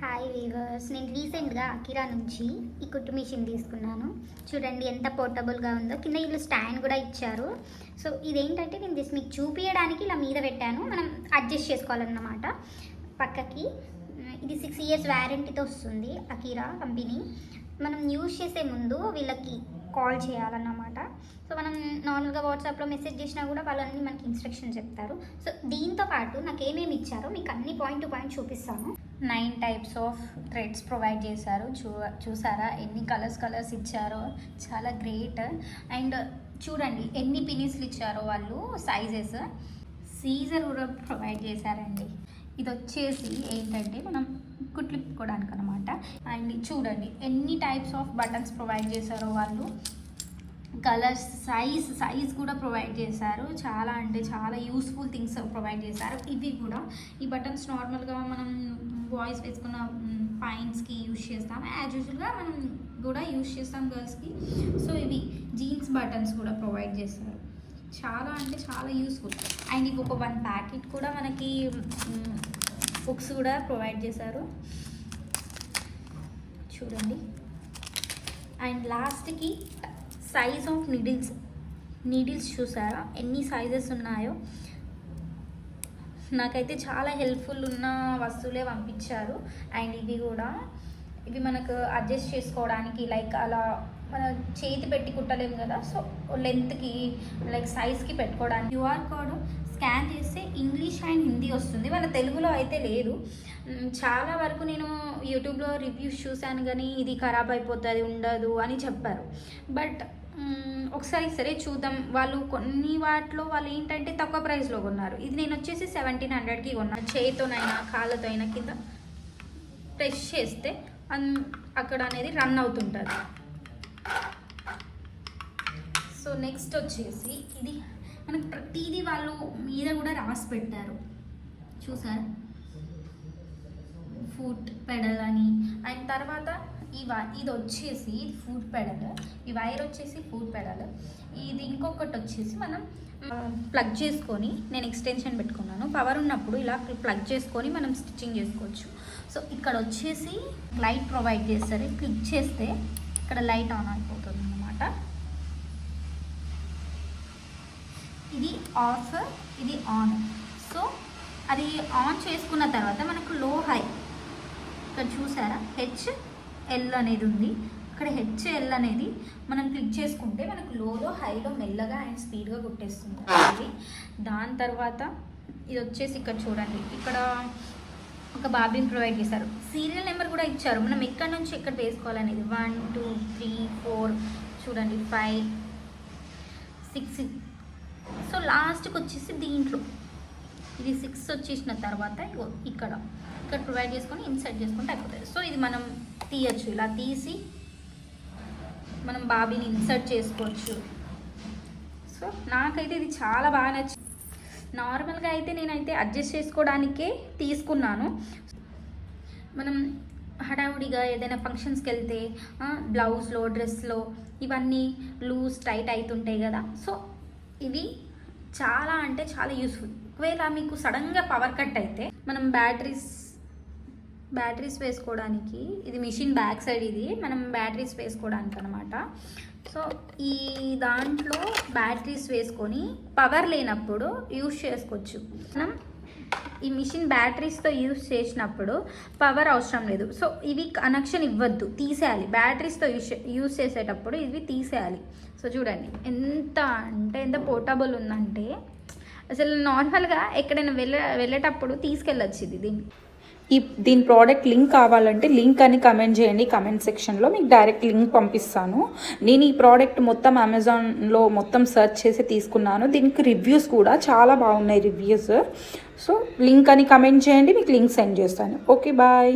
Hi weavers, నేను రీసెంట్గా Akira నుంచి ఈ కుట్టు మిషన్ తీసుకున్నాను. చూడండి ఎంత పోర్టబుల్గా ఉందో. కింద ఇల్లు స్టాండ్ కూడా ఇచ్చారు. సో ఇదేంటంటే నేను జస్ట్ మీకు చూపించడానికి ఇలా మీద పెట్టాను. మనం అడ్జస్ట్ చేసుకోవాలన్నమాట పక్కకి. ఇది 6 years వ్యారంటీతో వస్తుంది అకిరా కంపెనీ. మనం యూజ్ చేసే ముందు వీళ్ళకి కాల్ చేయాలన్నమాట. సో మనం నార్మల్గా వాట్సాప్లో మెసేజ్ చేసినా కూడా వాళ్ళన్నీ మనకి ఇన్స్ట్రక్షన్ చెప్తారు. సో దీంతో పాటు నాకు ఏమేమి ఇచ్చారో మీకు అన్ని పాయింట్ టు పాయింట్ చూపిస్తాను. 9 types ఆఫ్ థ్రెడ్స్ ప్రొవైడ్ చేశారు. చూసారా ఎన్ని కలర్స్ ఇచ్చారో, చాలా గ్రేట్. అండ్ చూడండి ఎన్ని పినిస్లు ఇచ్చారో వాళ్ళు, సైజెస్. సీజర్ కూడా ప్రొవైడ్ చేశారండి. ఇది వచ్చేసి ఏంటంటే మనం కుట్లిప్పుకోవడానికి అనమాట. అండ్ చూడండి ఎన్ని టైప్స్ ఆఫ్ బటన్స్ ప్రొవైడ్ చేశారో వాళ్ళు. కలర్స్, సైజ్ కూడా ప్రొవైడ్ చేశారు. చాలా అంటే చాలా యూస్ఫుల్ థింగ్స్ ప్రొవైడ్ చేశారు. ఇవి కూడా ఈ బటన్స్ నార్మల్గా మనం బాయ్స్ వేసుకున్న పాయింట్స్కి యూజ్ చేస్తాం, యాజ్ యూజువల్గా మనం కూడా యూజ్ చేస్తాం గర్ల్స్కి. సో ఇవి జీన్స్ బటన్స్ కూడా ప్రొవైడ్ చేశారు. చాలా అంటే చాలా యూస్ఫుల్. అండ్ ఇవి ఒక 1 ప్యాకెట్ కూడా మనకి బుక్స్ కూడా ప్రొవైడ్ చేశారు. చూడండి. అండ్ లాస్ట్కి సైజ్ ఆఫ్ నీడిల్స్ చూసారా ఎన్ని సైజెస్ ఉన్నాయో. నాకైతే చాలా హెల్ప్ఫుల్ ఉన్న వస్తువులే పంపించారు. అండ్ ఇవి మనకు అడ్జస్ట్ చేసుకోవడానికి, లైక్ అలా మన చేతి పెట్టి కుట్టలేము కదా, సో లెంత్కి లైక్ సైజ్కి పెట్టుకోవడానికి. క్యూఆర్ కోడ్ స్కాన్ చేస్తే ఇంగ్లీష్ అండ్ హిందీ వస్తుంది, మన తెలుగులో అయితే లేదు. చాలా వరకు నేను యూట్యూబ్లో రివ్యూస్ చూశాను కానీ ఇది ఖరాబ్ అయిపోతుంది, ఉండదు అని చెప్పారు. బట్ ఒకసారి సరే చూద్దాం. వాళ్ళు కొన్ని వాటిలో వాళ్ళు ఏంటంటే తక్కువ ప్రైస్లో కొన్నారు. ఇది నేను వచ్చేసి 1700కి కొన్నాను. చేతితోనైనా కాళ్ళతో అయినా కింద ప్రెస్ చేస్తే అక్కడ అనేది రన్ అవుతుంటుంది. సో నెక్స్ట్ వచ్చేసి ఇది మనకు ప్రతిదీ వాళ్ళు మీద కూడా రాసి పెట్టారు. చూసారు, ఫుట్ పెడల్ అని. అండ్ తర్వాత ఇది వచ్చేసి ఫుట్ పెడల్, ఈ వైర్ వచ్చేసి ఫుట్ పెడల్. ఇది ఇంకొకటి వచ్చేసి మనం ప్లగ్ చేసుకొని, నేను ఎక్స్టెన్షన్ పెట్టుకున్నాను, పవర్ ఉన్నప్పుడు ఇలా ప్లగ్ చేసుకొని మనం స్టిచ్చింగ్ చేసుకోవచ్చు. సో ఇక్కడ వచ్చేసి లైట్ ప్రొవైడ్ చేస్తారు. క్లిక్ చేస్తే ఇక్కడ లైట్ ఆన్ అయిపోతుంది అన్నమాట. ఇది ఆఫ్, ఇది ఆన్. సో అది ఆన్ చేసుకున్న తర్వాత మనకు లో హై ఇక్కడ చూసారా HL అనేది ఉంది. ఇక్కడ HL అనేది మనం క్లిక్ చేసుకుంటే మనకు లోలో హైలో మెల్లగా అండ్ స్పీడ్గా కుట్టేస్తుంది. దాని తర్వాత ఇది వచ్చేసి ఇక్కడ చూడండి, ఇక్కడ ఒక బాబిన్ ప్రొవైడ్ చేశారు. సీరియల్ నెంబర్ కూడా ఇచ్చారు, మనం ఎక్కడ నుంచి ఎక్కడ వేసుకోవాలనేది. 1 2 3 4 చూడండి, 5 6. సో లాస్ట్కి వచ్చేసి దీంట్లో ఇది 6 వచ్చేసిన తర్వాత ఇక్కడ ప్రొవైడ్ చేసుకొని ఇన్సర్ట్ చేసుకుంటే అయిపోతుంది. సో ఇది మనం తీయచ్చు, ఇలా తీసి మనం బాబీని ఇన్సర్ట్ చేసుకోవచ్చు. సో నాకైతే ఇది చాలా బాగా నచ్చింది. నార్మల్గా అయితే నేనైతే అడ్జస్ట్ చేసుకోవడానికే తీసుకున్నాను. మనం హడావుడిగా ఏదైనా ఫంక్షన్స్కి వెళ్తే బ్లౌజ్లో, డ్రెస్లో ఇవన్నీ లూజ్ టైట్ అవుతుంటాయి కదా. సో ఇవి చాలా అంటే చాలా యూస్ఫుల్. ఒకవేళ మీకు సడన్గా పవర్ కట్ అయితే మనం బ్యాటరీస్ వేసుకోవడానికి, ఇది మిషన్ బ్యాక్ సైడ్, ఇది మనం బ్యాటరీస్ వేసుకోవడానికి అనమాట. సో ఈ దాంట్లో బ్యాటరీస్ వేసుకొని పవర్ లేనప్పుడు యూజ్ చేసుకోవచ్చు. మనం ఈ మిషన్ బ్యాటరీస్తో యూజ్ చేసినప్పుడు పవర్ అవసరం లేదు. సో ఇవి కనెక్షన్ ఇవ్వద్దు, తీసేయాలి. బ్యాటరీస్తో యూజ్ చేసేటప్పుడు ఇవి తీసేయాలి. సో చూడండి ఎంత పోర్టబుల్ ఉందంటే అసలు నార్మల్గా ఎక్కడైనా వెళ్ళేటప్పుడు తీసుకెళ్ళచ్చు ఇది. దీని ప్రోడక్ట్ లింక్ కావాలంటే లింక్ అని కమెంట్ చేయండి కమెంట్ సెక్షన్లో, మీకు డైరెక్ట్ లింక్ పంపిస్తాను. నేను ఈ ప్రోడక్ట్ మొత్తం అమెజాన్లో మొత్తం సెర్చ్ చేసి తీసుకున్నాను. దీనికి రివ్యూస్ కూడా చాలా బాగున్నాయి రివ్యూస్. సో లింక్ అని కమెంట్ చేయండి, మీకు లింక్ సెండ్ చేస్తాను. Okay, bye.